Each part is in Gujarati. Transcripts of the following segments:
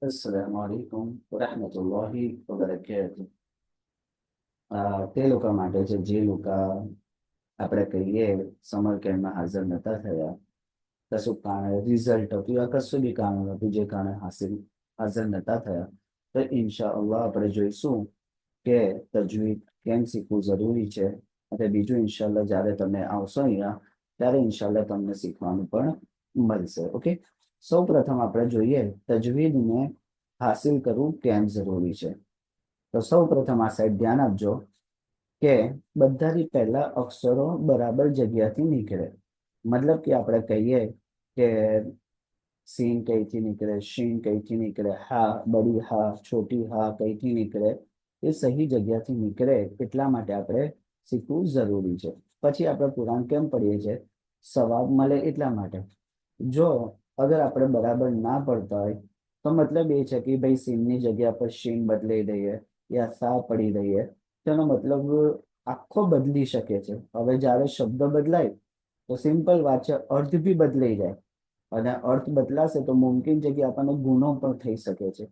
السلام عليكم ورحمة الله وبركاته. તે લોકો માટે છે જે લોકો આપણે કહીએ સમર કેમ્પમાં હાજર નતા થયા, કશું કારણે રિઝલ્ટ હતું યા કશું બી કારણ હતું જે કારણે હાજર નતા થયા, તો ઇન્શાઅલ્લાહ આપણે જોઈશું કે તજવીદ કેમ શીખવું જરૂરી છે. અને બીજું ઇન્શાઅલ્લાહ જ્યારે તમે આવશો અહીંયા ત્યારે ઇન્શાઅલ્લાહ તમને શીખવાનું પણ મળશે. ઓકે, સૌ પ્રથમ આપણે જોઈએ તજવીદને હાસિલ કરવું કેમ જરૂરી છે. તો સૌ પ્રથમ આ સાઈડ ધ્યાન આપજો કે બધાથી પહેલા અક્ષરો બરાબર જગ્યાથી નીકળે. મતલબ કે આપણે કહીએ કે સીન કઈથી નીકળે, શીન કઈથી નીકળે, હા બડી હા છોટી હા કઈથી નીકળે, એ સહી જગ્યાથી નીકળે એટલા માટે આપણે શીખવું જરૂરી છે. પછી આપણે કુરાન કેમ પઢીએ છીએ? સવાબ મળે એટલા માટે. જો અગર આપણે બરાબર ના પડતા હોય તો મતલબ એ છે કે ભાઈ સીનની જગ્યા પર શીન બદલાઈ દઈએ યા સા પડી દઈએ, તેનો મતલબ આખો બદલી શકે છે. હવે જ્યારે શબ્દ બદલાય તો સિમ્પલ વાત છે, અર્થ બી બદલાઈ જાય, અને અર્થ બદલાશે તો મુમકિન છે કે આપણને ગુનો પણ થઈ શકે છે.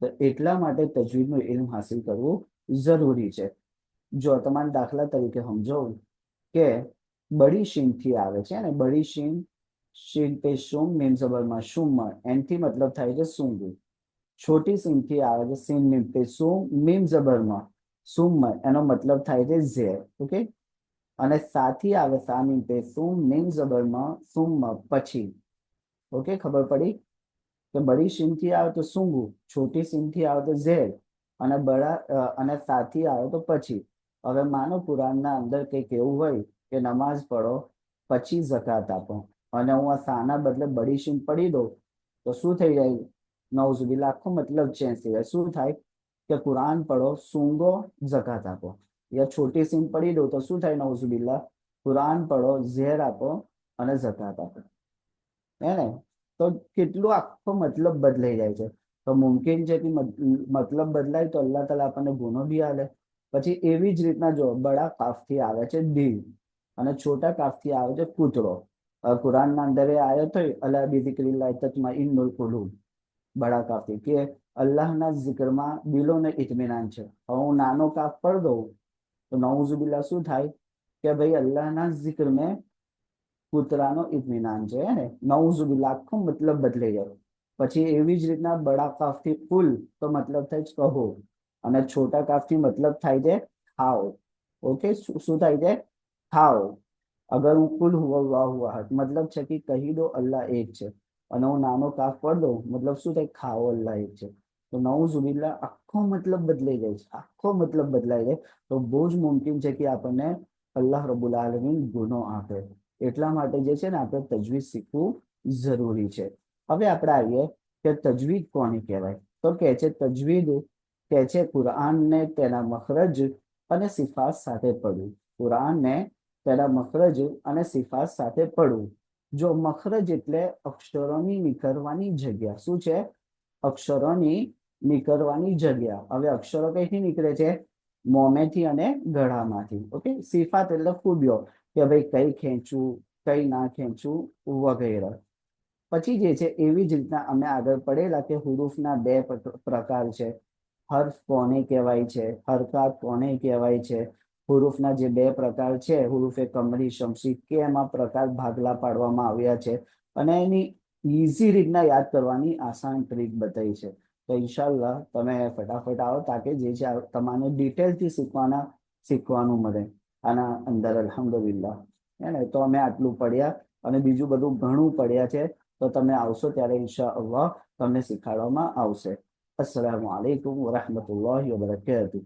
તો એટલા માટે તજવીદનું ઇલ્મ હાસિલ કરવું જરૂરી છે. જો તમારે દાખલા તરીકે સમજો કે બડી શીનથી આવે છે ને, બડી શીન, શીન પે શુમ મીમ જબરમાં શુમ, એનથી મતલબ થાય છે સૂંગું. છોટી સીનથી આવે છે સીન મીમ પે સુમ મીમ જબરમાં સુમ, એનો મતલબ થાય છે ઝેર. ઓકે, અને સાથી આવે સા મીમ પે સુમ મીમ જબરમાં સુમ પછી. ઓકે, ખબર પડી કે બડી સીનથી આવે તો સૂંગું, છોટી સીનથી આવે તો ઝેર, અને અને સાથી આવે તો પછી. હવે માનો કુરાનના અંદર કંઈક એવું હોય કે નમાઝ પઢો પછી ઝકાત આપો, અને હું આ સાના બદલે બડી શીન પડી દઉં તો શું થઈ જાય? નઉઝુબિલ્લા, આખો મતલબ ચેન્જ થઈ જાય. શું થાય કે કુરાન પઢો, સૂંઘો, ઝકાત આપો. યા છોટી સીન પડી દો તો શું થાય? નઉઝુબિલ્લા, કુરાન પઢો, ઝેર આપો અને ઝકાત આપો. હે ને? તો કેટલું આખો મતલબ બદલાઈ જાય છે. તો મુમકિન છે કે મતલબ બદલાય તો અલ્લાહ તાલા આપણને ગુનો બી આલે. પછી એવી જ રીતના જો બડા કાફથી આવે છે દિલ, અને છોટા કાફથી આવે છે કૂતરો. કુરાનના અંદર એ આયત હોય અલા બિઝિક્રિલ્લાહ તત્માઇન્નુલ કુલૂબ, બડા કાફથી કે અલ્લાહના zikરમાં દિલોને ઇત્મીનાન છે. હવે હું નાનો કાફ પઢ દઉં તો નઉઝુબિલ્લા શું થાય કે ભાઈ અલ્લાહના zikર મેં કૂતરાનો ઇત્મીનાન છે. હે ને? નઉઝુબિલ્લા, આખો મતલબ બદલાઈ જાય. પછી એવી જ રીતના બડા કાફથી કુલ તો મતલબ થાય છે કહો, અને છોટા કાફથી મતલબ થાય છે ખાઓ. ઓકે, શું થાય છે? ખાઓ. અગર હું કુલ હુવલ્લાહુ અહદ મતલબ છે કે કહી દો અલ્લાહ એક છે, અને હું નાનો કાફ પઢ દઉં મતલબ શું થાય? ખાઓ અલ્લાહ એક છે. તો નઉઝુબિલ્લા આખો મતલબ બદલાઈ જાય છે, આખો મતલબ બદલાઈ જાય. તો બહુ જ મુમકિન છે કે આપણને અલ્લાહ રબુલ આલમીન ગુનો આપે. એટલા માટે જે છે ને આપણે તજવીદ શીખવું જરૂરી છે. હવે આપણે આવીએ કે તજવીદ કોને કહેવાય? તો કે છે તજવીદ કે છે કુરાનને તેના મખરજ અને સિફાત સાથે પડવું. કુરાનને તેના મખરજ અને સિફાત સાથે પડવું. જો મખરજ એટલે અક્ષરોની નીકળવાની જગ્યા. શું છે? અક્ષરોની નીકળવાની જગ્યા. હવે અક્ષરો કઈથી નીકળે છે? મોમેથી અને ગળામાંથી. ઓકે, સિફાત એટલે ખૂબીઓ કે ભાઈ કઈ ખેંચવું, કઈ ના ખેંચવું વગેરે. પછી જે છે એવી જ રીતના અમે આગળ પડેલા કે હુરૂફના બે પ્રકાર છે. હર્ફ કોને કહેવાય છે, હરકાત કોને કહેવાય છે. હુરૂફના જે બે પ્રકાર છે, હુરૂફે કમરી, શમસી, કે એમાં પ્રકાર ભાગલા પાડવામાં આવ્યા છે, અને એની ઈઝી રીતના યાદ કરવાની આસાન ટ્રીક બતાવી છે. તો ઇન્શાલ્લાહ તમે ફટાફટ આવો તાકે જે છે તમારે ડિટેલથી શીખવાનું મળે આના અંદર. અલ્હમ્દુલિલ્લાહ. હે ને? તો અમે આટલું પડ્યા, અને બીજું બધું ઘણું પડ્યા છે. તો તમે આવશો ત્યારે ઇન્શાઅલ્લાહ તમને શીખવાડવામાં આવશે. અસ્સલામુ અલૈકુમ વરહમતુલ્લાહિ વબરકાતુહ.